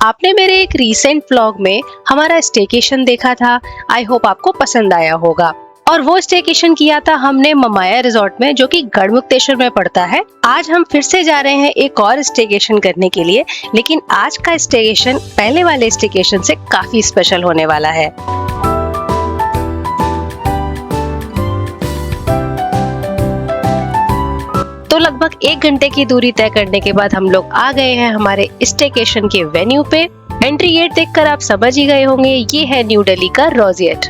आपने मेरे एक रीसेंट व्लॉग में हमारा स्टेकेशन देखा था। आई होप आपको पसंद आया होगा। और वो स्टेकेशन किया था हमने ममाया रिजॉर्ट में, जो कि गढ़मुक्तेश्वर में पड़ता है। आज हम फिर से जा रहे हैं एक और स्टेकेशन करने के लिए, लेकिन आज का स्टेकेशन पहले वाले स्टेकेशन से काफी स्पेशल होने वाला है। तो लगभग 1 घंटे की दूरी तय करने के बाद हम लोग आ गए हैं हमारे स्टेकेशन के वेन्यू पे। एंट्री गेट देखकर आप समझ ही गए होंगे, ये है न्यू दिल्ली का रोजिएट।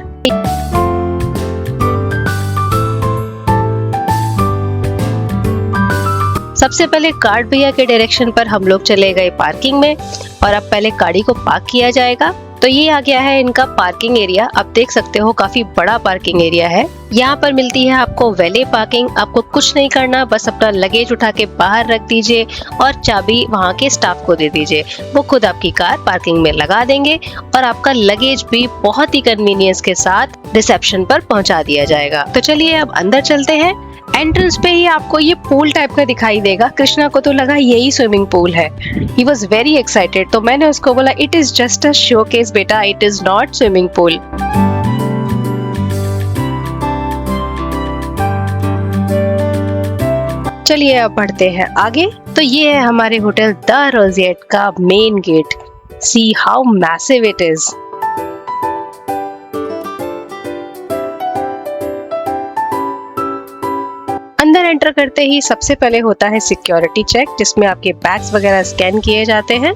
सबसे पहले कार्ड भैया के डायरेक्शन पर हम लोग चले गए पार्किंग में, और अब पहले गाड़ी को पार्क किया जाएगा। तो ये आ गया है इनका पार्किंग एरिया। आप देख सकते हो काफी बड़ा पार्किंग एरिया है। यहाँ पर मिलती है आपको वैले पार्किंग। आपको कुछ नहीं करना, बस अपना लगेज उठा के बाहर रख दीजिए और चाबी वहाँ के स्टाफ को दे दीजिए। वो खुद आपकी कार पार्किंग में लगा देंगे और आपका लगेज भी बहुत ही कन्वीनियंस के साथ रिसेप्शन पर पहुँचा दिया जाएगा। तो चलिए अब अंदर चलते हैं। एंट्रेंस पे ही आपको ये पूल टाइप का दिखाई देगा। कृष्णा को तो लगा यही स्विमिंग पूल है। He was very excited. तो मैंने उसको बोला it is just a showcase बेटा, it is not swimming pool. चलिए अब बढ़ते हैं आगे। तो ये है हमारे होटल द रोजिएट का main gate. See how massive it is. अंदर एंटर करते ही सबसे पहले होता है सिक्योरिटी चेक, जिसमें आपके बैग्स वगैरह स्कैन किए जाते हैं।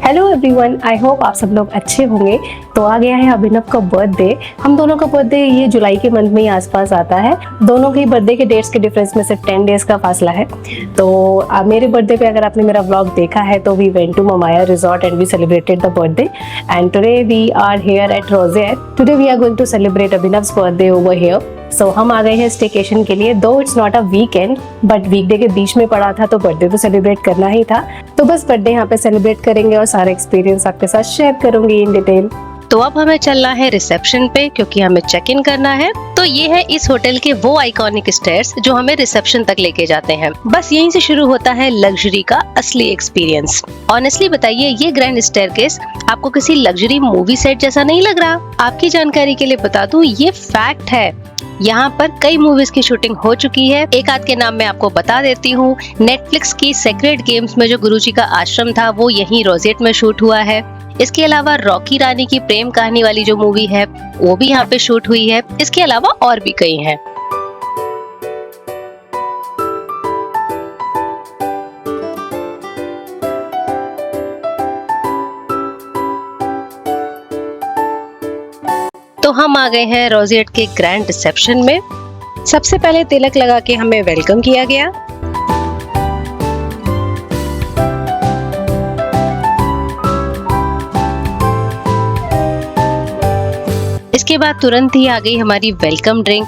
हेलो एवरीवन, आई होप आप सब लोग अच्छे होंगे। तो आ गया है अभिनव का बर्थडे। हम दोनों का बर्थडे ये जुलाई के मंथ में ही आसपास आता है। दोनों के बर्थडे के डेट्स के डिफरेंस में सिर्फ 10 डेज का फासला है। तो मेरे बर्थडे पे अगर आपने मेरा व्लॉग देखा है तो we went to Mamaya resort and we celebrated the birthday. And today we are here at Roseate. Today we are going to celebrate Abhinav's birthday over here. So हम आ गए हैं स्टेकेशन के लिए। Though it's not a weekend, but weekday के बीच में पड़ा था तो बर्थडे तो सेलिब्रेट करना ही था। तो बस बर्थडे यहाँ पे सेलिब्रेट करेंगे और सारा एक्सपीरियंस आपके साथ शेयर करूंगी इन डिटेल। तो अब हमें चलना है रिसेप्शन पे, क्योंकि हमें चेक इन करना है। तो ये है इस होटल के वो आइकॉनिक स्टेयर्स जो हमें रिसेप्शन तक लेके जाते हैं। बस यहीं से शुरू होता है लग्जरी का असली एक्सपीरियंस। ऑनेस्टली बताइए, ये ग्रैंड स्टेयरकेस आपको किसी लग्जरी मूवी सेट जैसा नहीं लग रहा? आपकी जानकारी के लिए बता दूं, ये फैक्ट है। यहाँ पर कई मूवीज की शूटिंग हो चुकी है। एक आध के नाम मैं आपको बता देती हूँ। नेटफ्लिक्स की सेक्रेड गेम्स में जो गुरुजी का आश्रम था वो यहीं रोजिएट में शूट हुआ है। इसके अलावा रॉकी रानी की प्रेम कहानी वाली जो मूवी है वो भी यहाँ पे शूट हुई है। इसके अलावा और भी कई हैं। तो हम आ गए हैं रोजिएट के ग्रैंड रिसेप्शन में। सबसे पहले तिलक लगा के हमें वेलकम किया गया। इसके बाद तुरंत ही आ गई हमारी वेलकम ड्रिंक।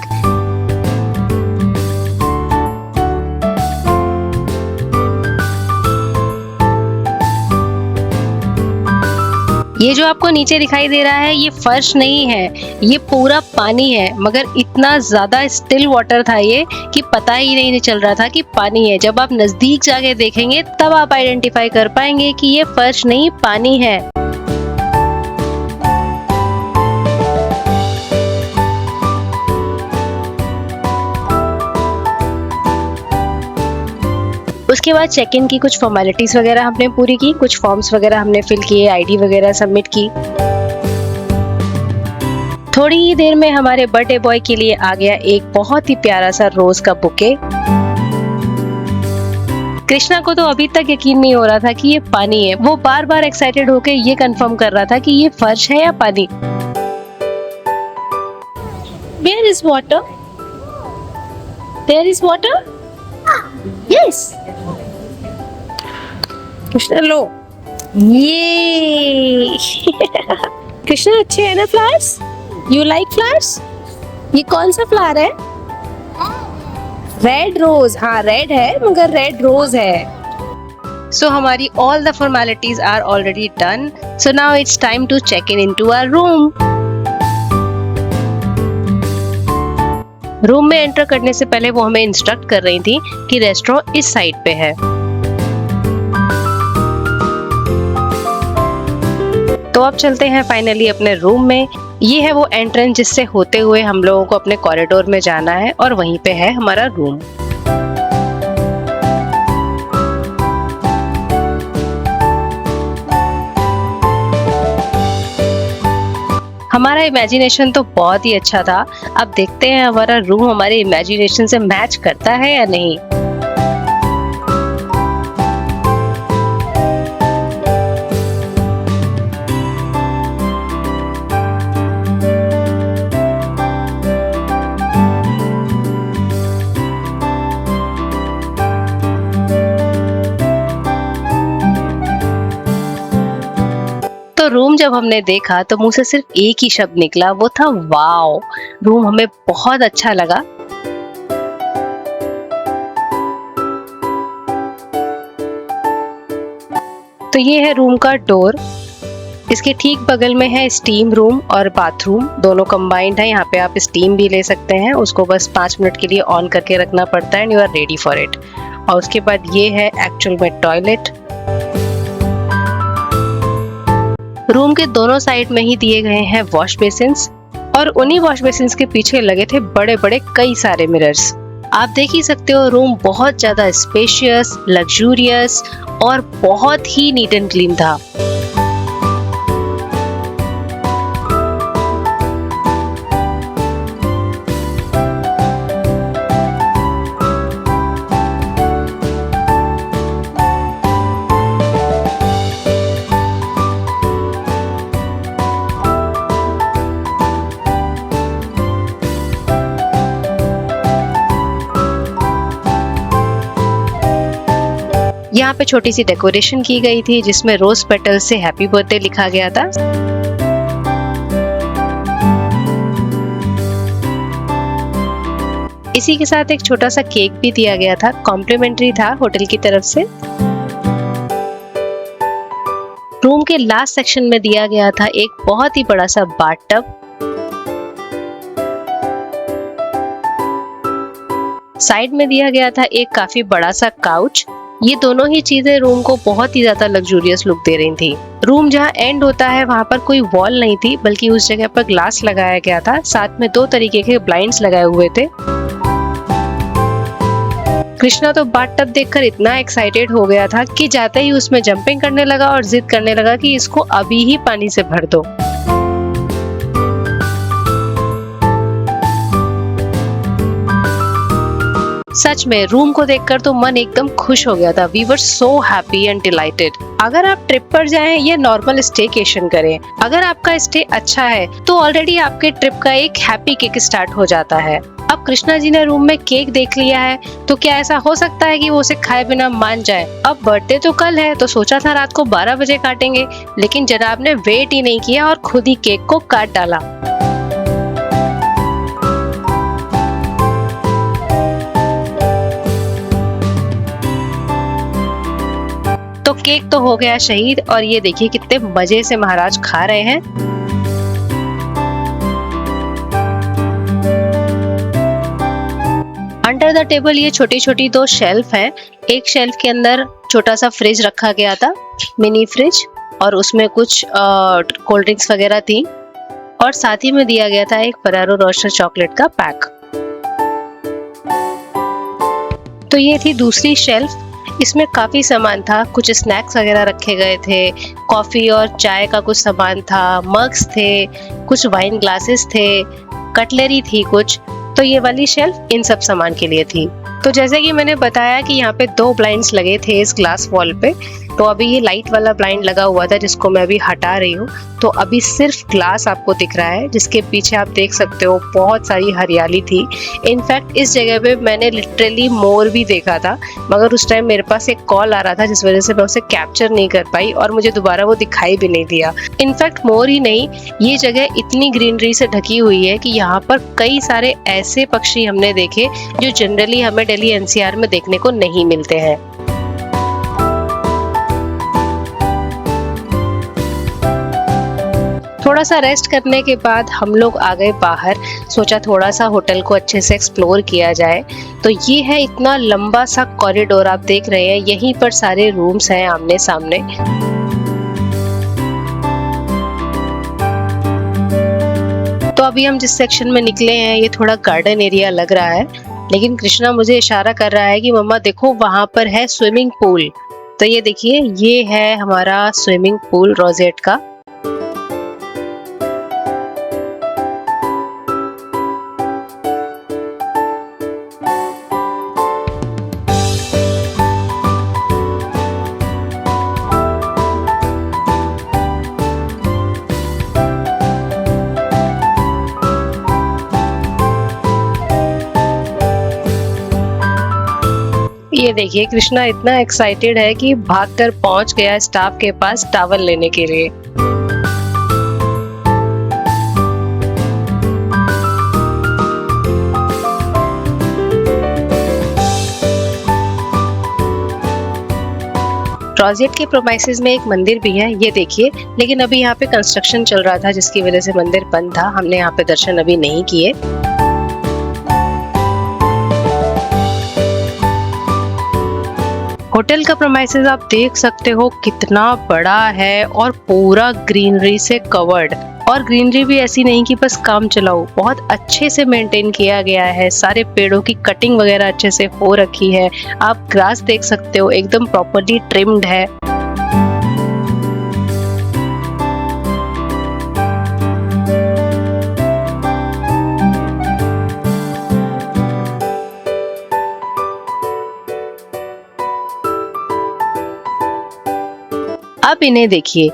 ये जो आपको नीचे दिखाई दे रहा है ये फर्श नहीं है, ये पूरा पानी है। मगर इतना ज्यादा स्टिल वाटर था ये कि पता ही नहीं चल रहा था कि पानी है। जब आप नजदीक जाके देखेंगे तब आप आइडेंटिफाई कर पाएंगे कि ये फर्श नहीं पानी है। उसके बाद चेक इन की कुछ फॉर्मेलिटीज वगैरह हमने पूरी की, कुछ फॉर्म्स वगैरह हमने फिल किए, आईडी वगैरह सबमिट की। थोड़ी ही देर में हमारे बर्थडे बॉय के लिए आ गया एक बहुत ही प्यारा सा रोज का बुके। कृष्णा को तो अभी तक यकीन नहीं हो रहा था कि ये पानी है। वो बार बार एक्साइटेड होकर ये कंफर्म कर रहा था कि ये फर्श है या पानी। Where is water? There is water? Yes. Krishna लो ये कृष्णा अच्छे है ना फ्लावर्स? You like flowers? ये कौन सा फ्लावर है? Red rose. हाँ रेड है मगर रेड रोज है। सो हमारी all the formalities are already done. So now it's time to check in into our room. Room में एंटर करने से पहले वो हमें इंस्ट्रक्ट कर रही थी कि रेस्टोरेंट इस साइड पे है। तो अब चलते हैं फाइनली अपने रूम में। ये है वो एंट्रेंस जिससे होते हुए हम लोगों को अपने कॉरिडोर में जाना है और वहीं पे है हमारा रूम। हमारा इमेजिनेशन तो बहुत ही अच्छा था। अब देखते हैं हमारा रूम हमारे इमेजिनेशन से मैच करता है या नहीं। तो रूम जब हमने देखा तो मुंह से सिर्फ एक ही शब्द निकला, वो था वाओ। रूम हमें बहुत अच्छा लगा। तो ये है रूम का डोर। इसके ठीक बगल में है स्टीम रूम और बाथरूम, दोनों कंबाइंड है। यहाँ पे आप स्टीम भी ले सकते हैं, उसको बस 5 मिनट के लिए ऑन करके रखना पड़ता है and you are ready for it. और उसके बाद ये है एक्चुअल में टॉयलेट। रूम के दोनों साइड में ही दिए गए हैं वॉश बेसिन्स और उन्हीं वॉश बेसिन्स के पीछे लगे थे बड़े बड़े कई सारे मिरर्स। आप देख ही सकते हो रूम बहुत ज्यादा स्पेशियस, लग्जूरियस और बहुत ही नीट एंड क्लीन था। यहाँ पे छोटी सी डेकोरेशन की गई थी जिसमें रोज पेटल से हैप्पी बर्थडे लिखा गया था। इसी के साथ एक छोटा सा केक भी दिया गया था, कॉम्प्लीमेंट्री था होटल की तरफ से। रूम के लास्ट सेक्शन में दिया गया था एक बहुत ही बड़ा सा बाथटब। साइड में दिया गया था एक काफी बड़ा सा काउच। ये दोनों ही चीजें रूम को बहुत ही ज्यादा लग्जूरियस लुक दे रही थी। रूम जहाँ एंड होता है वहाँ पर कोई वॉल नहीं थी, बल्कि उस जगह पर ग्लास लगाया गया था। साथ में 2 तरीके के ब्लाइंड्स लगाए हुए थे। कृष्णा तो बाथटब देखकर इतना एक्साइटेड हो गया था कि जाते ही उसमें जंपिंग करने लगा और जिद करने लगा कि इसको अभी ही पानी से भर दो। सच में रूम को देखकर तो मन एकदम खुश हो गया था। We were so happy and delighted. अगर आप ट्रिप पर जाएं या नॉर्मल स्टेकेशन करें, अगर आपका स्टे अच्छा है तो ऑलरेडी आपके ट्रिप का एक हैप्पी किक स्टार्ट हो जाता है। अब कृष्णा जी ने रूम में केक देख लिया है तो क्या ऐसा हो सकता है कि वो उसे खाए बिना मान जाए। अब बर्थडे तो कल है तो सोचा था रात को 12 बजे काटेंगे, लेकिन जनाब ने वेट ही नहीं किया और खुद ही केक को काट डाला। तो केक तो हो गया शहीद और ये देखिए कितने मजे से महाराज खा रहे हैं। अंडर द टेबल ये छोटी छोटी 2 शेल्फ हैं। एक शेल्फ के अंदर छोटा सा फ्रिज रखा गया था, मिनी फ्रिज, और उसमें कुछ कोल्ड ड्रिंक्स वगैरह थी और साथ ही में दिया गया था एक फरारो रोस्टर चॉकलेट का पैक। तो ये थी दूसरी शेल्फ। इसमें काफी सामान था, कुछ स्नैक्स वगैरह रखे गए थे, कॉफी और चाय का कुछ सामान था, मग्स थे, कुछ वाइन ग्लासेस थे, कटलरी थी कुछ। तो ये वाली शेल्फ इन सब सामान के लिए थी। तो जैसे कि मैंने बताया कि यहाँ पे 2 ब्लाइंड्स लगे थे इस ग्लास वॉल पे। तो अभी ये लाइट वाला ब्लाइंड लगा हुआ था जिसको मैं अभी हटा रही हूँ। तो अभी सिर्फ ग्लास आपको दिख रहा है, जिसके पीछे आप देख सकते हो बहुत सारी हरियाली थी। इनफैक्ट इस जगह पे मैंने लिटरली मोर भी देखा था, मगर उस टाइम मेरे पास एक कॉल आ रहा था जिस वजह से मैं उसे कैप्चर नहीं कर पाई और मुझे दोबारा वो दिखाई भी नहीं दिया। इनफैक्ट मोर ही नहीं, ये जगह इतनी ग्रीनरी से ढकी हुई है कि यहाँ पर कई सारे ऐसे पक्षी हमने देखे जो जनरली हमें दिल्ली एनसीआर में देखने को नहीं मिलते हैं। थोड़ा सा रेस्ट करने के बाद हम लोग आ गए बाहर। सोचा थोड़ा सा होटल को अच्छे से एक्सप्लोर किया जाए। तो ये है इतना लंबा सा कॉरिडोर, आप देख रहे हैं, यहीं पर सारे रूम्स हैं आमने सामने। तो अभी हम जिस सेक्शन में निकले हैं ये थोड़ा गार्डन एरिया लग रहा है, लेकिन कृष्णा मुझे इशारा कर रहा है कि मम्मा देखो वहां पर है स्विमिंग पूल। तो ये देखिए, ये है हमारा स्विमिंग पूल रोजेट का। ये देखिए, कृष्णा इतना एक्साइटेड है कि भागकर पहुंच गया स्टाफ के पास टॉवल लेने के लिए। रोजेट के प्रोमाइसेस में एक मंदिर भी है, ये देखिए, लेकिन अभी यहाँ पे कंस्ट्रक्शन चल रहा था जिसकी वजह से मंदिर बंद था। हमने यहाँ पे दर्शन अभी नहीं किए। होटल का प्रोमाइसेस आप देख सकते हो कितना बड़ा है और पूरा ग्रीनरी से कवर्ड। और ग्रीनरी भी ऐसी नहीं कि बस काम चलाओ, बहुत अच्छे से मेंटेन किया गया है। सारे पेड़ों की कटिंग वगैरह अच्छे से हो रखी है। आप ग्रास देख सकते हो, एकदम प्रॉपर्ली ट्रिम्ड है। अब इन्हें देखिए,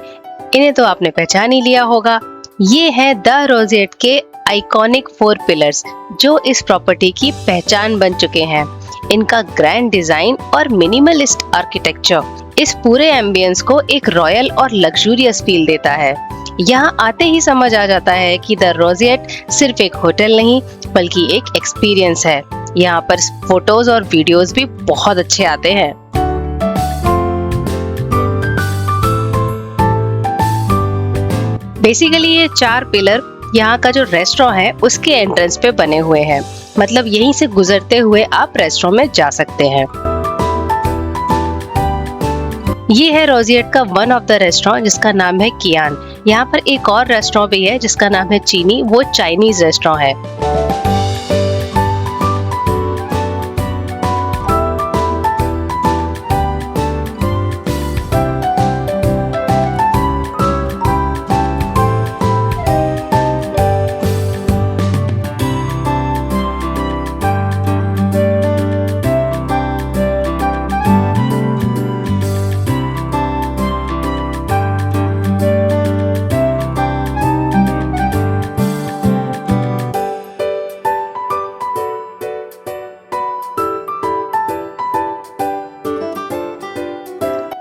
इन्हें तो आपने पहचान ही लिया होगा। ये है द रोजेट के आइकॉनिक 4 पिलर्स जो इस प्रॉपर्टी की पहचान बन चुके हैं। इनका ग्रैंड डिजाइन और मिनिमलिस्ट आर्किटेक्चर इस पूरे एम्बियंस को एक रॉयल और लग्जूरियस फील देता है। यहाँ आते ही समझ आ जाता है कि द रोजेट सिर्फ एक होटल नहीं बल्कि एक एक्सपीरियंस है। यहाँ पर फोटोज और वीडियोस भी बहुत अच्छे आते हैं। बेसिकली ये 4 पिलर यहाँ का जो रेस्टोरेंट है उसके एंट्रेंस पे बने हुए हैं, मतलब यहीं से गुजरते हुए आप रेस्टोरेंट में जा सकते हैं। ये है रोजेट का वन ऑफ द रेस्टोरेंट जिसका नाम है कियान। यहाँ पर एक और रेस्टोरेंट भी है जिसका नाम है चीनी, वो चाइनीज रेस्टोरेंट है।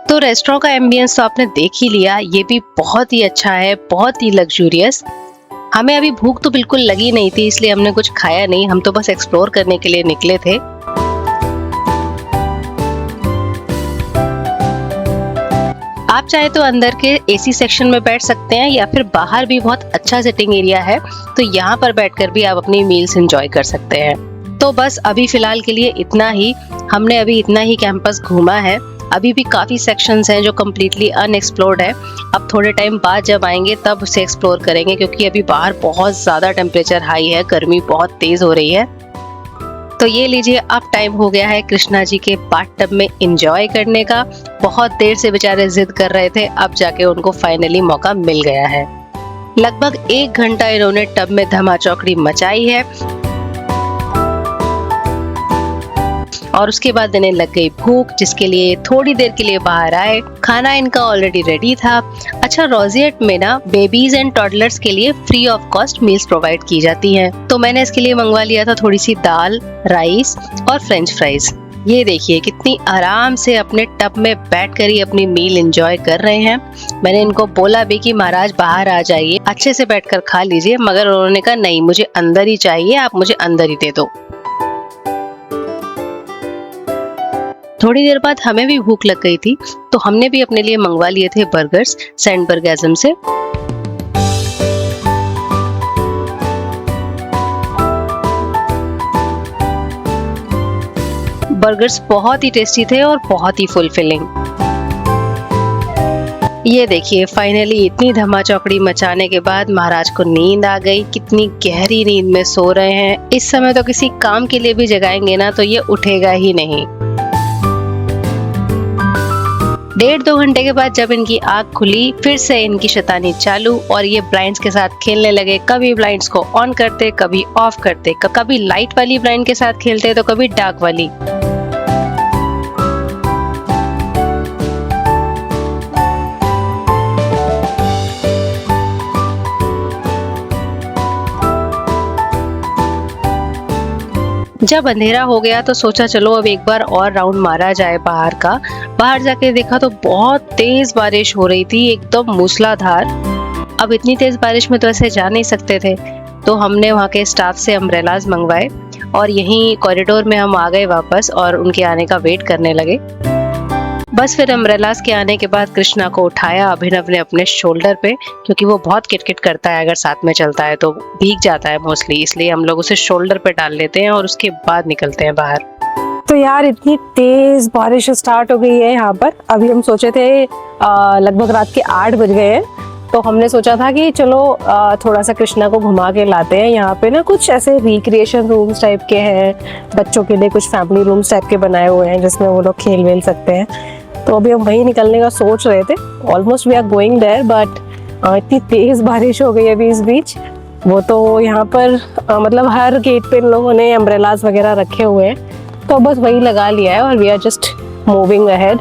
तो रेस्टोरेंट का एम्बियंस तो आपने देख ही लिया, ये भी बहुत ही अच्छा है, बहुत ही लग्जूरियस। हमें अभी भूख तो बिल्कुल लगी नहीं थी, इसलिए हमने कुछ खाया नहीं, हम तो बस एक्सप्लोर करने के लिए निकले थे। आप चाहे तो अंदर के एसी सेक्शन में बैठ सकते हैं या फिर बाहर भी बहुत अच्छा सिटिंग एरिया है, तो यहाँ पर बैठकर भी आप अपनी मील्स एंजॉय कर सकते हैं। तो बस अभी फिलहाल के लिए इतना ही, हमने अभी इतना ही कैंपस घूमा है। अभी भी काफी सेक्शंस हैं जो कम्प्लीटली अनएक्सप्लोर्ड है। अब थोड़े टाइम बाद जब आएंगे तब उसे एक्सप्लोर करेंगे, क्योंकि अभी बाहर बहुत ज्यादा टेम्परेचर हाई है, गर्मी बहुत तेज हो रही है। तो ये लीजिए, अब टाइम हो गया है कृष्णा जी के बाथटब में एंजॉय करने का। बहुत देर से बेचारे जिद कर रहे थे, अब जाके उनको फाइनली मौका मिल गया है। लगभग 1 घंटा इन्होंने टब में धमाचौकड़ी मचाई है और उसके बाद इन्हें लग गई भूख, जिसके लिए थोड़ी देर के लिए बाहर आए। खाना इनका ऑलरेडी रेडी था। अच्छा, रोजेट में ना बेबीज एंड टॉडलर्स के लिए free of cost meals provide की जाती हैं, तो मैंने इसके लिए मंगवा लिया था थोड़ी सी दाल, राइस और फ्रेंच फ्राइज। ये देखिए कितनी आराम से अपने टब में बैठकर ही अपनी मील एंजॉय कर रहे हैं। मैंने इनको बोला भी कि महाराज बाहर आ जाइए, अच्छे से बैठकर खा लीजिए, मगर उन्होंने कहा नहीं, मुझे अंदर ही चाहिए, आप मुझे अंदर ही दे दो। थोड़ी देर बाद हमें भी भूख लग गई थी, तो हमने भी अपने लिए मंगवा लिए थे बर्गर्स सैंडबर्गैज़म से। बर्गर्स बहुत ही टेस्टी थे और बहुत ही फुलफिलिंग। ये देखिए फाइनली इतनी धमाचौकड़ी मचाने के बाद महाराज को नींद आ गई। कितनी गहरी नींद में सो रहे हैं। इस समय तो किसी काम के लिए भी जगाएंगे ना तो ये उठेगा ही नहीं। 1.5-2 घंटे के बाद जब इनकी आँख खुली फिर से इनकी शैतानी चालू और ये ब्लाइंड्स के साथ खेलने लगे। कभी ब्लाइंड्स को ऑन करते, कभी ऑफ करते, कभी लाइट वाली ब्लाइंड के साथ खेलते तो कभी डार्क वाली। जब अंधेरा हो गया तो सोचा चलो अब एक बार और राउंड मारा जाए बाहर का। बाहर जाके देखा तो बहुत तेज बारिश हो रही थी, एकदम मूसलाधार। अब इतनी तेज बारिश में तो ऐसे जा नहीं सकते थे, तो हमने वहाँ के स्टाफ से अम्ब्रेलाज मंगवाए और यहीं कॉरिडोर में हम आ गए वापस और उनके आने का वेट करने लगे। बस फिर अम्ब्रेलाज के आने के बाद कृष्णा को उठाया अभिनव ने अपने शोल्डर पे, क्योंकि वो बहुत किटकिट करता है, अगर साथ में चलता है तो भीग जाता है मोस्टली, इसलिए हम लोग उसे शोल्डर पे डाल लेते हैं और उसके बाद निकलते हैं बाहर। तो यार इतनी तेज बारिश स्टार्ट हो गई है यहाँ पर। अभी हम सोचे थे लगभग रात के 8 बज गए हैं, तो हमने सोचा था कि चलो थोड़ा सा कृष्णा को घुमा के लाते हैं। यहाँ पे ना कुछ ऐसे रिक्रिएशन रूम्स टाइप के हैं, बच्चों के लिए कुछ फैमिली रूम्स टाइप के बनाए हुए हैं जिसमें वो लोग खेल वेल सकते हैं। तो अभी हम वहीं निकलने का सोच रहे थे। Almost we are going there, but इतनी तेज बारिश हो गई अभी इस बीच। वो तो यहाँ पर मतलब हर गेट पे इन लोगों ने अम्ब्रेलाज वगैरह रखे हुए हैं, तो बस वही लगा लिया है और we are just moving ahead.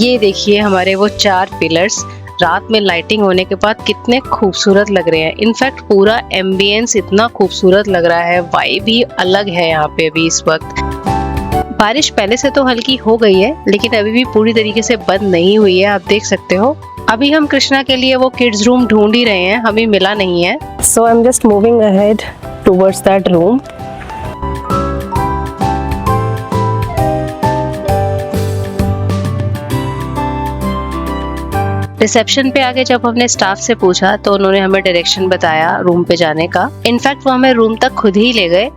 ये देखिए हमारे वो 4 पिलर्स रात में लाइटिंग होने के बाद कितने खूबसूरत लग रहे हैं। इनफैक्ट पूरा एम्बियंस इतना खूबसूरत लग रहा है, वाइब ही अलग है यहाँ पे अभी इस वक्त। बारिश पहले से तो हल्की हो गई है लेकिन अभी भी पूरी तरीके से बंद नहीं हुई है, आप देख सकते हो। अभी हम कृष्णा के लिए वो किड्स रूम ढूंढ ही रहे हैं, हमें मिला नहीं है। So I am just moving ahead towards that room. Reception पे आके जब हमने स्टाफ से पूछा तो उन्होंने हमें डायरेक्शन बताया रूम पे जाने का। इनफैक्ट वो हमें रूम तक खुद ही ले गए।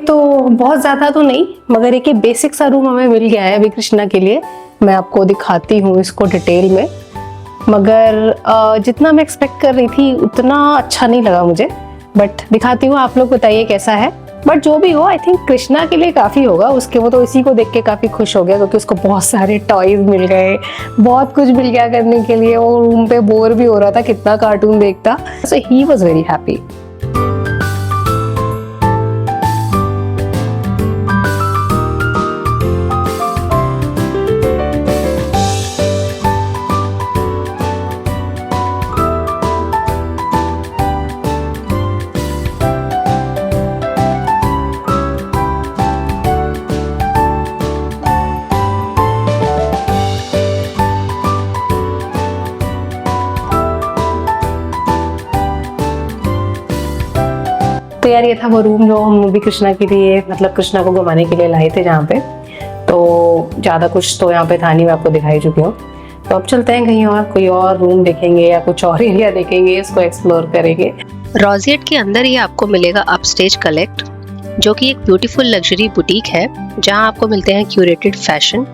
तो बहुत ज्यादा तो नहीं, मगर एक बेसिक सा रूम हमें मिल गया है अभी कृष्णा के लिए। मैं आपको दिखाती हूँ इसको डिटेल में, मगर जितना मैं एक्सपेक्ट कर रही थी उतना अच्छा नहीं लगा मुझे, बट दिखाती हूँ। आप लोग बताइए कैसा है। बट जो भी हो आई थिंक कृष्णा के लिए काफी होगा। उसके वो तो इसी को देख के काफी खुश हो गया क्योंकि उसको बहुत सारे टॉयज मिल गए, बहुत कुछ मिल गया करने के लिए। वो रूम पे बोर भी हो रहा था, कितना कार्टून देखता। सो ही वॉज वेरी हैप्पी। तो यार ये था वो रूम जो हम भी कृष्णा के लिए, मतलब कृष्णा को घुमाने के लिए लाए थे जहाँ पे। तो ज़्यादा कुछ तो यहाँ पे था नहीं, मैं आपको दिखाई चुकी हूँ। तो अब चलते हैं कहीं और, कोई और रूम देखेंगे या कुछ और एरिया देखेंगे, इसको एक्सप्लोर करेंगे। रोजिएट के अंदर ही आपको मिलेगा अपस्टेज कलेक्ट, जो कि एक ब्यूटीफुल लग्जरी बुटीक है जहाँ आपको मिलते हैं curated fashion,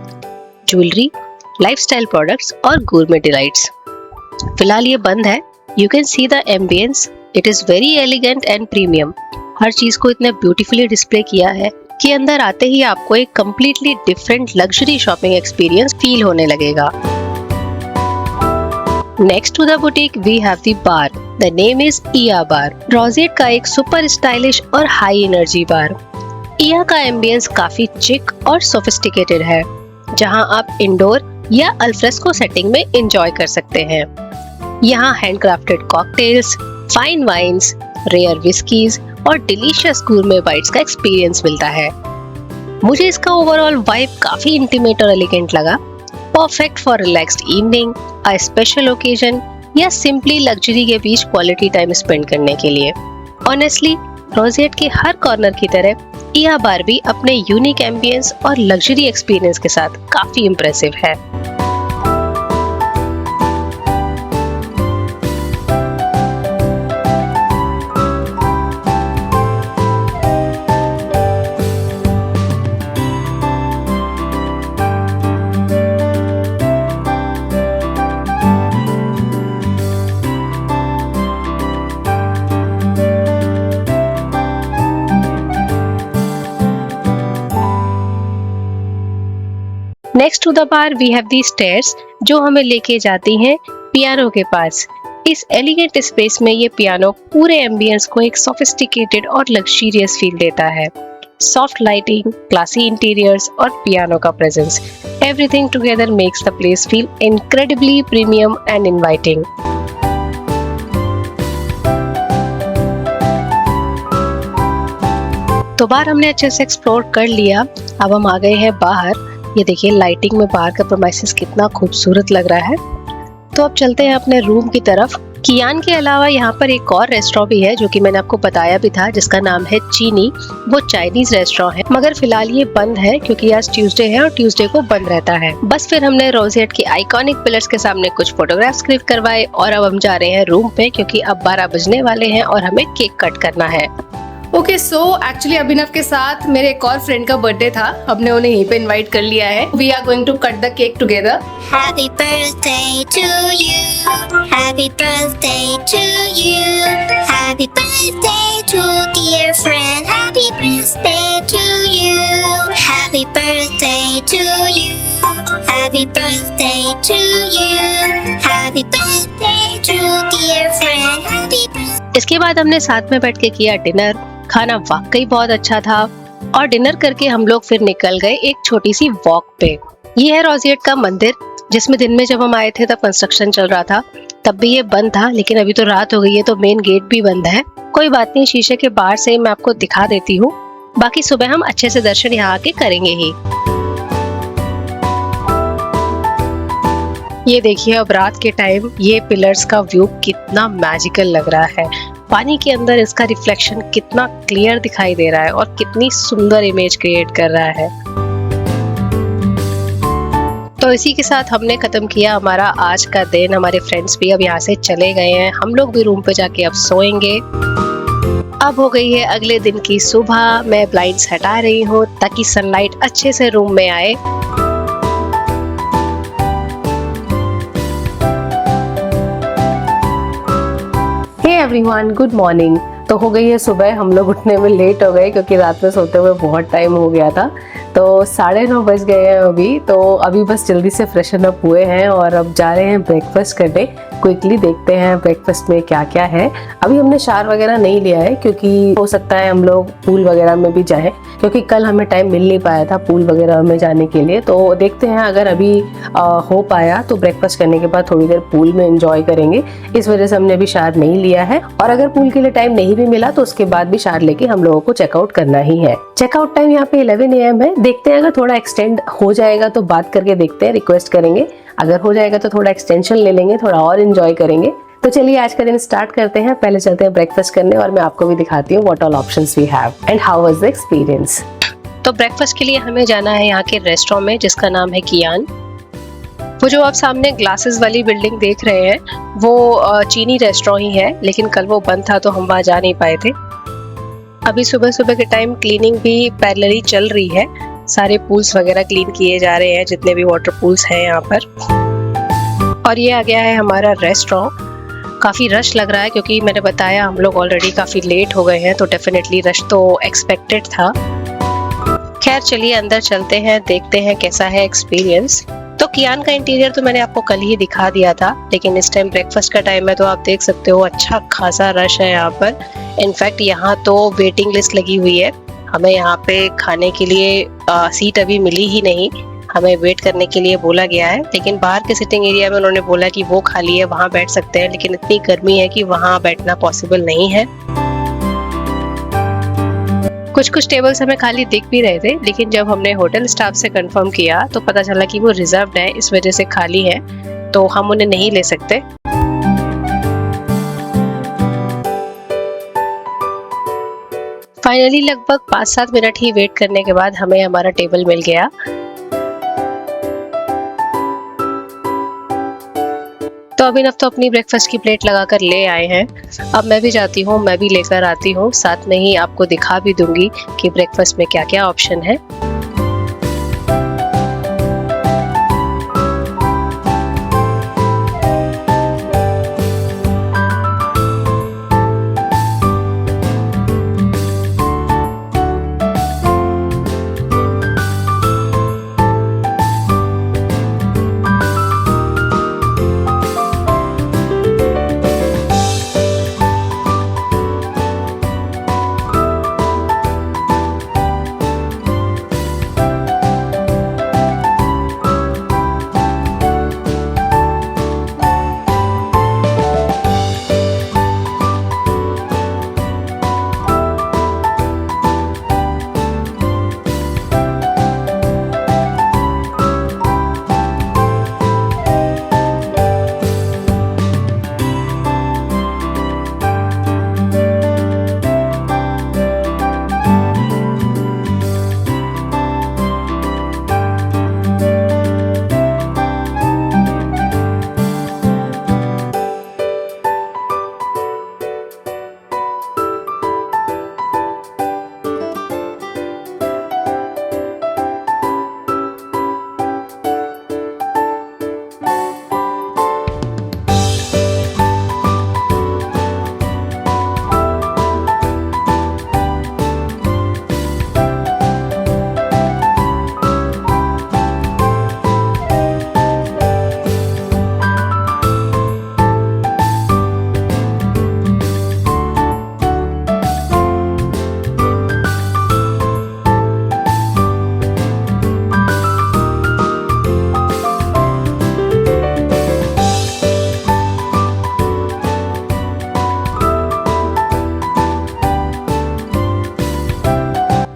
jewellery, lifestyle products और गूरमे डिलाइट्स। फिलहाल ये बंद है। You can see the ambience, it is very elegant and premium. हर चीज को इतने ब्यूटीफुली डिस्प्ले किया है कि अंदर आते ही आपको एक completely different luxury shopping experience feel होने लगेगा। Next to the boutique we have the bar. The name is इया बार। रोजिएट का एक सुपर स्टाइलिश और हाई एनर्जी बार। इया का एम्बियंस काफी चिक और सोफिस्टिकेटेड है, जहां आप इंडोर या अल्फ्रेस्को सेटिंग में एंजॉय कर सकते हैं। यहाँ handcrafted cocktails, fine wines, rare whiskies और डिलीशियस गूरमे बाइट्स का एक्सपीरियंस मिलता है। मुझे इसका ओवरऑल वाइब काफी इंटीमेट और एलिगेंट लगा, perfect for relaxed evening, a special occasion या सिंपली लग्जरी के बीच क्वालिटी टाइम स्पेंड करने के लिए। ऑनेस्टली रोजिएट के हर कॉर्नर की तरह यहाँ बार भी अपने यूनिक एम्बियंस और लग्जरी एक्सपीरियंस के साथ काफी इम्प्रेसिव है। Next to the bar we have the stairs जो हमें लेके जाती हैं पियानो के पास। इस एलिगेंट स्पेस में ये पियानो पूरे एम्बियंस को एक सोफिस्टिकेटेड और लग्जरियस फील देता है। सॉफ्ट लाइटिंग, क्लासी इंटीरियर्स और पियानो का presence, everything together makes the place feel incredibly premium and inviting. तो बार हमने अच्छे से एक्सप्लोर कर लिया। अब हम आ गए हैं बाहर। ये देखिए लाइटिंग में बाहर का प्रेमाइसेस कितना खूबसूरत लग रहा है। तो अब चलते हैं अपने रूम की तरफ। कियान के अलावा यहाँ पर एक और रेस्टोरेंट भी है जो कि मैंने आपको बताया भी था, जिसका नाम है चीनी। वो चाइनीज रेस्टोरेंट है, मगर फिलहाल ये बंद है क्योंकि आज ट्यूसडे है और ट्यूसडे को बंद रहता है। बस फिर हमने रोजिएट के आइकॉनिक पिलर्स के सामने कुछ फोटोग्राफ्स क्लिक करवाए और अब हम जा रहे हैं रूम पे क्योंकि अब 12 बजने वाले हैं और हमें केक कट करना है। ओके सो एक्चुअली अभिनव के साथ मेरे एक और फ्रेंड का बर्थडे था, हमने उन्हें यहीं पे इनवाइट कर लिया है। We are going to cut the cake together. Happy birthday to you. Happy birthday to you. Happy birthday to dear friend. Happy birthday to you. Happy birthday to you. Happy birthday to you. Happy birthday to dear friend. Happy birthday. इसके बाद हमने साथ में बैठ के किया dinner. खाना वाकई बहुत अच्छा था और डिनर करके हम लोग फिर निकल गए एक छोटी सी वॉक पे। ये है रोजिएट का मंदिर, जिसमें दिन में जब हम आए थे तब कंस्ट्रक्शन चल रहा था, तब भी ये बंद था, लेकिन अभी तो रात हो गई है तो मेन गेट भी बंद है। कोई बात नहीं, शीशे के बाहर से मैं आपको दिखा देती हूँ। बाकी सुबह हम अच्छे से दर्शन यहाँ आके करेंगे ही। ये देखिए अब रात के टाइम ये पिलर्स का व्यू कितना मैजिकल लग रहा है। पानी के अंदर इसका रिफ्लेक्शन कितना क्लियर दिखाई दे रहा है और कितनी सुंदर इमेज क्रिएट कर रहा है। तो इसी के साथ हमने खत्म किया हमारा आज का दिन। हमारे फ्रेंड्स भी अब यहाँ से चले गए हैं, हम लोग भी रूम पे जाके अब सोएंगे। अब हो गई है अगले दिन की सुबह। मैं ब्लाइंड्स हटा रही हूँ ताकि सनलाइट अच्छे से रूम में आए। Everyone good morning. तो हो गई है सुबह, हम लोग उठने में लेट हो गए क्योंकि रात में सोते हुए बहुत टाइम हो गया था। तो 9:30 बज गए हैं अभी। तो अभी बस जल्दी से फ्रेशन अप हुए हैं और अब जा रहे हैं ब्रेकफास्ट करने। क्विकली देखते हैं ब्रेकफास्ट में क्या क्या है। अभी हमने शावर वगैरह नहीं लिया है क्योंकि हो सकता है हम लोग पूल वगैरह में भी जाएं, क्योंकि कल हमें टाइम मिल नहीं पाया था पूल वगैरह में जाने के लिए। तो देखते हैं अगर अभी हो पाया तो ब्रेकफास्ट करने के बाद थोड़ी देर पूल में एंजॉय करेंगे। इस वजह से हमने अभी शावर नहीं लिया है और अगर पूल के लिए टाइम नहीं भी मिला तो उसके बाद भी शावर लेके हम लोगों को चेकआउट करना ही है। चेकआउट टाइम यहाँ पे 11 AM है। देखते हैं अगर थोड़ा एक्सटेंड हो जाएगा तो बात करके देखते हैं, रिक्वेस्ट करेंगे। अगर हो जाएगा तो थोड़ा एक्सटेंशन ले लेंगे, थोड़ा और एंजॉय करेंगे। तो चलिए आज का दिन स्टार्ट करते हैं। पहले चलते हैं ब्रेकफास्ट करने और मैं आपको भी दिखाती हूँ what all options we have and how was the experience. तो ब्रेकफास्ट के लिए हमें जाना है यहाँ के रेस्टोरेंट में जिसका नाम है कियान। वो जो आप सामने ग्लासेस वाली बिल्डिंग देख रहे हैं वो चीनी रेस्टोरेंट ही है, लेकिन कल वो बंद था तो हम वहाँ जा नहीं पाए थे। अभी सुबह सुबह के टाइम क्लीनिंग भी पैरेलली चल रही है। सारे पूल्स वगैरह क्लीन किए जा रहे हैं, जितने भी वाटर पूल्स हैं यहाँ पर। और ये आ गया है हमारा रेस्टोरेंट। काफ़ी रश लग रहा है क्योंकि मैंने बताया हम लोग ऑलरेडी काफ़ी लेट हो गए हैं, तो डेफिनेटली रश तो एक्सपेक्टेड था। खैर चलिए अंदर चलते हैं, देखते हैं कैसा है एक्सपीरियंस। तो कियान का इंटीरियर तो मैंने आपको कल ही दिखा दिया था, लेकिन इस टाइम ब्रेकफास्ट का टाइम है तो आप देख सकते हो अच्छा खासा रश है यहाँ पर। इनफैक्ट यहाँ तो वेटिंग लिस्ट लगी हुई है। हमें यहाँ पे खाने के लिए सीट अभी मिली ही नहीं, हमें वेट करने के लिए बोला गया है। लेकिन बाहर के सिटिंग एरिया में उन्होंने बोला कि वो खाली है, वहाँ बैठ सकते हैं, लेकिन इतनी गर्मी है कि वहाँ बैठना पॉसिबल नहीं है। कुछ कुछ टेबल्स हमें खाली दिख भी रहे थे, लेकिन जब हमने होटल स्टाफ से कंफर्म किया तो पता चला कि वो रिजर्व्ड है, इस वजह से खाली है, तो हम उन्हें नहीं ले सकते। फाइनली लगभग 5-7 मिनट ही वेट करने के बाद हमें हमारा टेबल मिल गया। तो अभिनव तो अपनी ब्रेकफास्ट की प्लेट लगाकर ले आए हैं। अब मैं भी जाती हूँ, मैं भी लेकर आती हूँ, साथ में ही आपको दिखा भी दूंगी कि ब्रेकफास्ट में क्या क्या ऑप्शन है।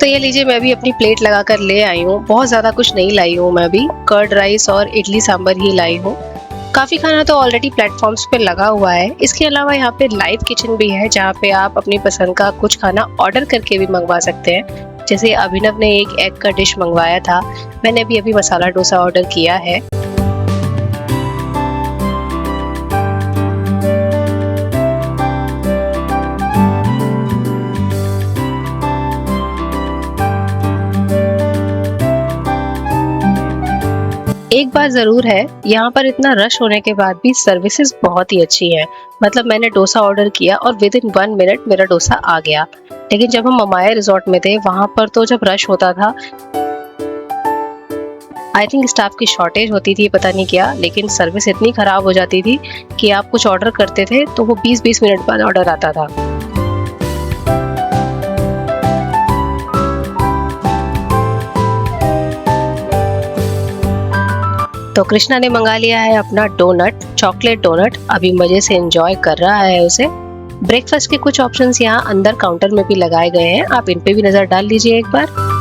तो ये लीजिए, मैं भी अपनी प्लेट लगा कर ले आई हूँ। बहुत ज़्यादा कुछ नहीं लाई हूँ, मैं भी कर्ड राइस और इडली सांभर ही लाई हूँ। काफ़ी खाना तो ऑलरेडी प्लेटफॉर्म्स पे लगा हुआ है। इसके अलावा यहाँ पे लाइव किचन भी है, जहाँ पे आप अपनी पसंद का कुछ खाना ऑर्डर करके भी मंगवा सकते हैं। जैसे अभिनव ने एक एग का डिश मंगवाया था, मैंने भी अभी मसाला डोसा ऑर्डर किया है। एक बात जरूर है, यहाँ पर इतना रश होने के बाद भी सर्विसेज बहुत ही अच्छी है। मतलब मैंने डोसा ऑर्डर किया और विद इन 1 मिनट मेरा डोसा आ गया। लेकिन जब हम ममाया रिजॉर्ट में थे, वहां पर तो जब रश होता था, आई थिंक स्टाफ की शॉर्टेज होती थी, पता नहीं क्या, लेकिन सर्विस इतनी खराब हो जाती थी कि आप कुछ ऑर्डर करते थे तो वो 20-20 मिनट बाद ऑर्डर आता था। तो कृष्णा ने मंगा लिया है अपना डोनट, चॉकलेट डोनट। अभी मजे से एंजॉय कर रहा है उसे। ब्रेकफास्ट के कुछ ऑप्शंस यहाँ अंदर काउंटर में भी लगाए गए हैं, आप इन पे भी नजर डाल लीजिए एक बार।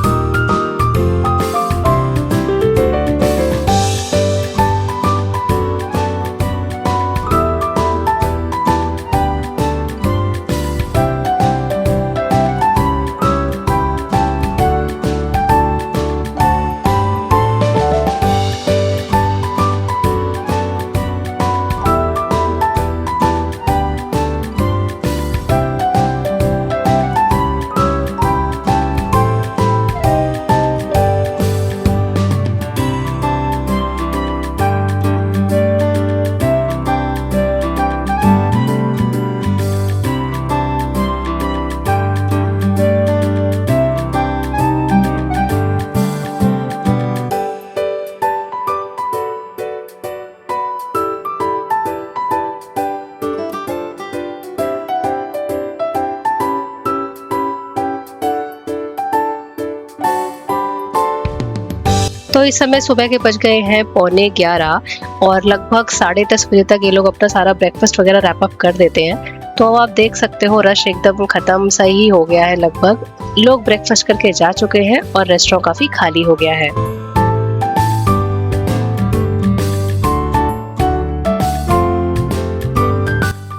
तो इस समय सुबह के बज गए हैं 11:15 और लगभग 10:30 बजे तक ये लोग अपना सारा ब्रेकफास्ट वगैरह रैप अप कर देते हैं। तो आप देख सकते हो रश एकदम खत्म सा ही हो गया है। लगभग लोग ब्रेकफास्ट करके जा चुके हैं और रेस्टोरेंट काफी खाली हो गया है।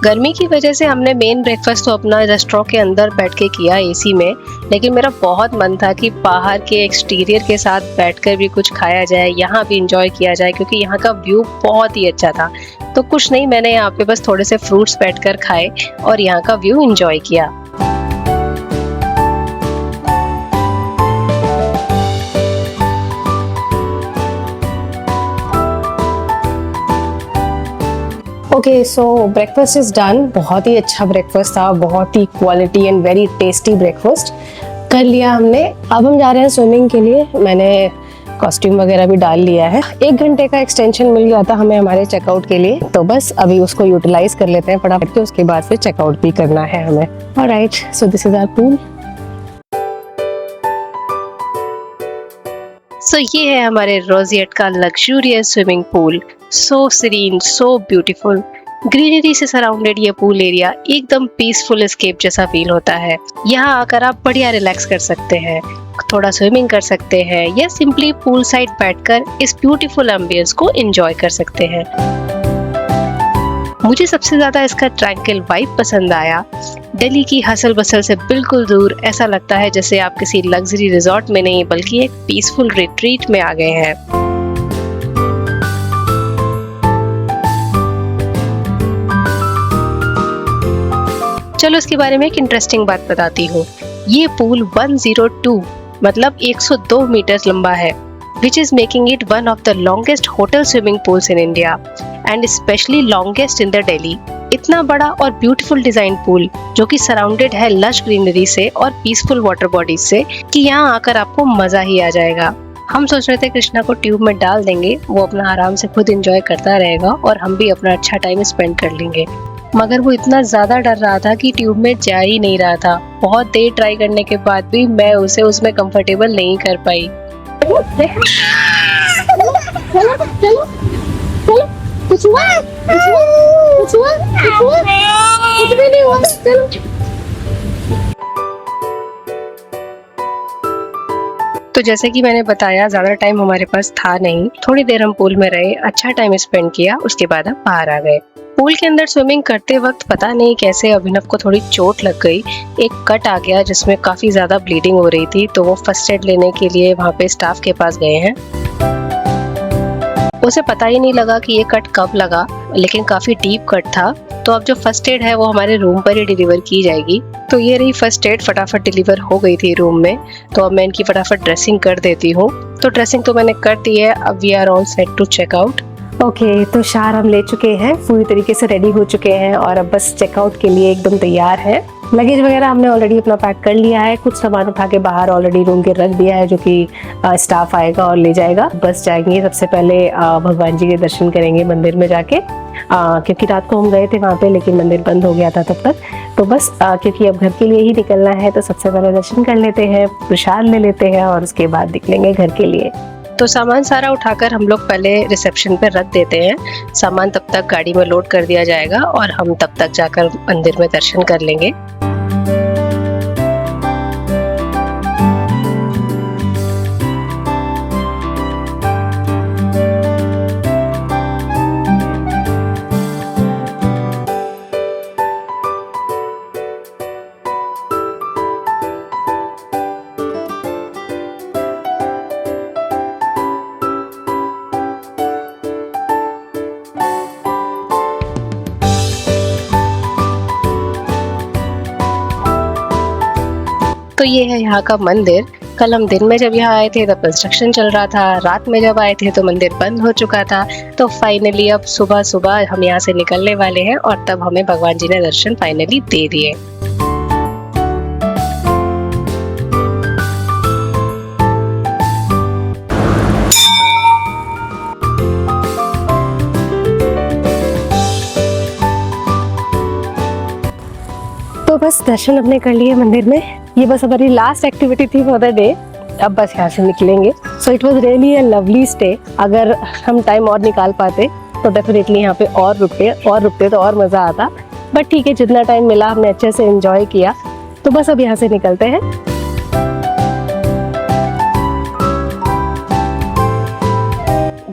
गर्मी की वजह से हमने मेन ब्रेकफास्ट तो अपना रेस्टोरेंट के अंदर बैठ के किया एसी में, लेकिन मेरा बहुत मन था कि बाहर के एक्सटीरियर के साथ बैठकर भी कुछ खाया जाए, यहाँ भी इंजॉय किया जाए, क्योंकि यहाँ का व्यू बहुत ही अच्छा था। तो कुछ नहीं, मैंने यहाँ पे बस थोड़े से फ्रूट्स बैठकर खाए और यहाँ का व्यू इंजॉय किया। Okay, so breakfast is done. बहुत ही अच्छा ब्रेकफास्ट था, बहुत ही quality and very tasty breakfast कर लिया हमने। अब हम जा रहे हैं स्विमिंग के लिए। मैंने कॉस्ट्यूम वगैरह भी डाल लिया है। 1 घंटे का एक्सटेंशन मिल गया था हमें हमारे चेकआउट के लिए, तो बस अभी उसको यूटिलाइज कर लेते हैं फटाफट के, उसके बाद फिर चेकआउट भी करना है हमें। Alright, so this is our pool. So ये है हमारे रोजिएट का luxurious swimming pool. So serene, so beautiful, greenery से सराउंडेड ये पूल एरिया एकदम पीसफुल एस्केप जैसा फील होता है। यहाँ आकर आप बढ़िया रिलैक्स कर सकते हैं, थोड़ा स्विमिंग कर सकते हैं या सिंपली पूल साइड बैठकर इस ब्यूटीफुल एम्बियंस को एंजॉय कर सकते हैं। मुझे सबसे ज्यादा इसका ट्रैंक्विल वाइब पसंद आया। दिल्ली की हसल बसल से बिल्कुल दूर, ऐसा लगता है जैसे आप किसी लग्जरी रिजॉर्ट में नहीं बल्कि एक पीसफुल रिट्रीट में आ गए हैं। चलो इसके बारे में एक इंटरेस्टिंग बात बताती हूँ। ये पूल 102 मतलब 102 मीटर लंबा है, which is making it one of the longest hotel swimming pools in India and especially longest in the Delhi। इतना बड़ा और ब्यूटीफुल डिजाइन पूल जो कि सराउंडेड है लश ग्रीनरी से और पीसफुल वाटर बॉडीज से कि यहाँ आकर आपको मजा ही आ जाएगा। हम सोच रहे थे कृष्णा को ट्यूब में डाल देंगे, वो अपना आराम से खुद एंजॉय करता रहेगा और हम भी अपना अच्छा टाइम स्पेंड कर लेंगे, मगर वो इतना ज्यादा डर रहा था कि ट्यूब में जा ही नहीं रहा था। बहुत देर ट्राई करने के बाद भी मैं उसे उसमें कंफर्टेबल नहीं कर पाई। तो जैसे कि मैंने बताया, ज्यादा टाइम हमारे पास था नहीं, थोड़ी देर हम पूल में रहे, अच्छा टाइम स्पेंड किया, उसके बाद हम बाहर आ गए। पूल के अंदर स्विमिंग करते वक्त पता नहीं कैसे अभिनव को थोड़ी चोट लग गई, एक कट आ गया जिसमें काफी ज्यादा ब्लीडिंग हो रही थी, तो वो फर्स्ट एड लेने के लिए वहाँ पे स्टाफ के पास गए हैं। उसे पता ही नहीं लगा कि ये कट कब लगा, लेकिन काफी डीप कट था। तो अब जो फर्स्ट एड है वो हमारे रूम पर ही डिलीवर की जाएगी। तो ये रही फर्स्ट एड, फटाफट डिलीवर हो गई थी रूम में। तो अब मैं इनकी फटाफट ड्रेसिंग कर देती हूँ। तो ड्रेसिंग तो मैंने कर दी है, अब we are all set to check out. Okay, तो शार हम ले चुके हैं, पूरी तरीके से रेडी हो चुके हैं और अब बस चेकआउट के लिए एकदम तैयार है। लगेज वगैरह हमने ऑलरेडी अपना पैक कर लिया है, कुछ सामान उठा के बाहर ऑलरेडी रूम के रख दिया है जो कि स्टाफ आएगा और ले जाएगा। बस जाएंगे, सबसे पहले भगवान जी के दर्शन करेंगे मंदिर में जाके, क्योंकि रात को हम गए थे वहाँ पे लेकिन मंदिर बंद हो गया था तब तक। तो बस क्योंकि अब घर के लिए ही निकलना है तो सबसे पहले दर्शन कर लेते हैं, प्रसाद ले लेते हैं और उसके बाद निकलेंगे घर के लिए। तो सामान सारा उठाकर हम लोग पहले रिसेप्शन पे रख देते हैं। सामान तब तक गाड़ी में लोड कर दिया जाएगा और हम तब तक जाकर मंदिर में दर्शन कर लेंगे। तो ये है यहाँ का मंदिर। कल हम दिन में जब यहाँ आए थे तब कंस्ट्रक्शन चल रहा था, रात में जब आए थे तो मंदिर बंद हो चुका था। तो फाइनली अब सुबह सुबह हम यहाँ से निकलने वाले हैं और तब हमें भगवान जी ने दर्शन फाइनली दे दिए। तो बस दर्शन अपने कर लिए मंदिर में। ये बस हमारी लास्ट एक्टिविटी थी फॉर द डे, अब बस यहाँ से निकलेंगे। So it was really a lovely stay. अगर हम टाइम और निकाल पाते तो डेफिनेटली यहाँ पे और रुकते तो और मज़ा आता, बट ठीक है, जितना टाइम मिला हमने अच्छे से एंजॉय किया। तो बस अब यहाँ से निकलते हैं।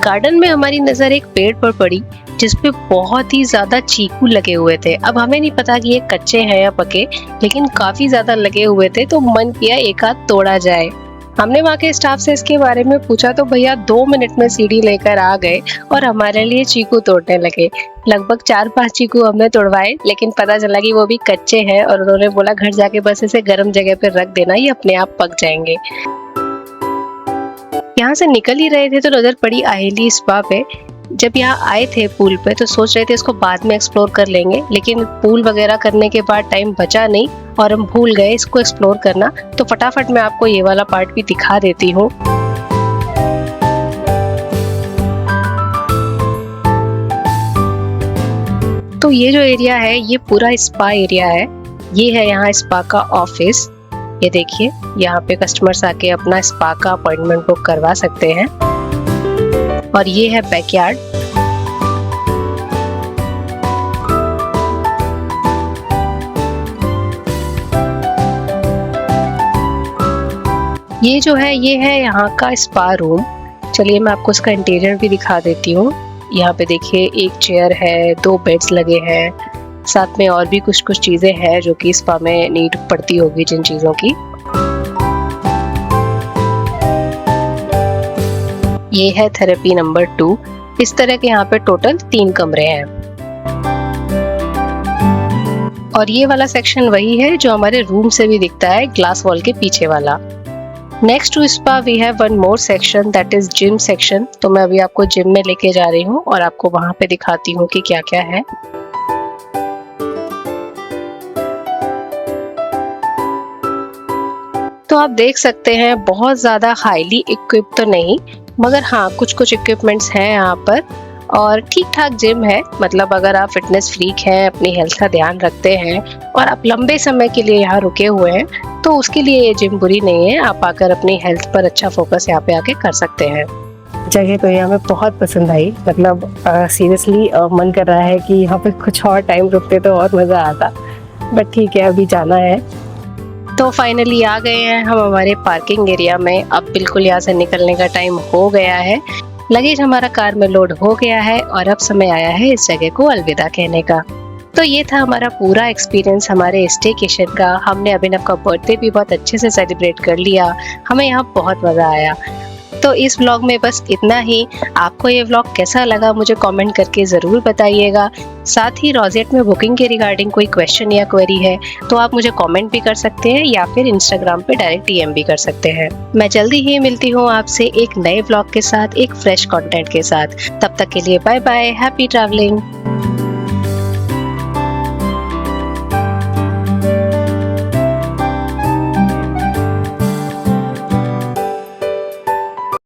गार्डन में हमारी नजर एक पेड़ पर पड़ी जिसपे बहुत ही ज्यादा चीकू लगे हुए थे। अब हमें नहीं पता कि ये कच्चे हैं या पके, लेकिन काफी ज्यादा लगे हुए थे, तो मन किया एक आध तोड़ा जाए। हमने वहाँ के स्टाफ से इसके बारे में पूछा तो भैया 2 मिनट में सीढ़ी लेकर आ गए और हमारे लिए चीकू तोड़ने लगे। लगभग 4-5 चीकू हमने तोड़वाए, लेकिन पता चला कि वो भी कच्चे हैं और उन्होंने बोला घर जाके बस इसे गर्म जगह पे रख देना, ये अपने आप पक जाएंगे। यहाँ से निकल ही रहे थे तो नजर पड़ी आहेली स्पा पे। जब यहाँ आए थे पूल पे तो सोच रहे थे इसको बाद में एक्सप्लोर कर लेंगे, लेकिन पूल वगैरह करने के बाद टाइम बचा नहीं और हम भूल गए इसको एक्सप्लोर करना। तो फटाफट मैं आपको ये वाला पार्ट भी दिखा देती हूँ। तो ये जो एरिया है ये पूरा स्पा एरिया है। ये है यहाँ स्पा का ऑफिस। ये देखिए, यहाँ पे कस्टमर्स आके अपना स्पा का अपॉइंटमेंट बुक करवा सकते हैं। और ये है बैकयार्ड। ये जो है ये है यहाँ का स्पा रूम। चलिए मैं आपको इसका इंटीरियर भी दिखा देती हूँ। यहाँ पे देखिए एक चेयर है, 2 बेड्स लगे हैं, साथ में और भी कुछ कुछ चीजें हैं जो कि स्पा में नीड पड़ती होगी जिन चीजों की। ये है थेरेपी नंबर 2। इस तरह के यहाँ पे टोटल 3 कमरे हैं। और ये वाला सेक्शन वही है जो हमारे रूम से भी दिखता है, ग्लास वॉल के पीछे वाला। Next to spa we have one more section, that is gym section. तो मैं अभी आपको जिम में लेके जा रही हूँ और आपको वहां पे दिखाती हूँ कि क्या क्या है। तो आप देख सकते हैं बहुत ज्यादा हाईली इक्विप तो नहीं, मगर हाँ कुछ कुछ इक्विपमेंट्स हैं यहाँ पर और ठीक ठाक जिम है। मतलब अगर आप फिटनेस फ्रीक हैं, अपनी हेल्थ का ध्यान rखते हैं और आप लंबे समय के लिए यहाँ रुके हुए हैं तो उसके लिए ये जिम बुरी नहीं है। आप आकर अपनी हेल्थ पर अच्छा फोकस यहाँ पे आके कर सकते हैं। जगह तो ये हमें बहुत पसंद आई। मतलब सीरियसली मन कर रहा है कि यहाँ पे कुछ और टाइम रुकते तो और मज़ा आता, बट ठीक है अभी जाना है। तो फाइनली आ गए हैं हम हमारे पार्किंग एरिया में। अब बिल्कुल यहाँ से निकलने का टाइम हो गया है। लगेज हमारा कार में लोड हो गया है और अब समय आया है इस जगह को अलविदा कहने का। तो ये था हमारा पूरा एक्सपीरियंस हमारे स्टेकेशन का। हमने अभिनव का बर्थडे भी बहुत अच्छे से सेलिब्रेट कर लिया। हमें यहाँ बहुत मज़ा आया। तो इस व्लॉग में बस इतना ही। आपको ये व्लॉग कैसा लगा मुझे कमेंट करके ज़रूर बताइएगा। साथ ही रोजेट में बुकिंग के रिगार्डिंग कोई क्वेश्चन या क्वेरी है तो आप मुझे कमेंट भी कर सकते हैं या फिर इंस्टाग्राम पे डायरेक्ट डीएम भी कर सकते हैं। मैं जल्दी ही मिलती हूँ आपसे एक नए व्लॉग के साथ, एक फ्रेश कंटेंट के साथ। तब तक के लिए बाय बाय, हैप्पी ट्रैवलिंग।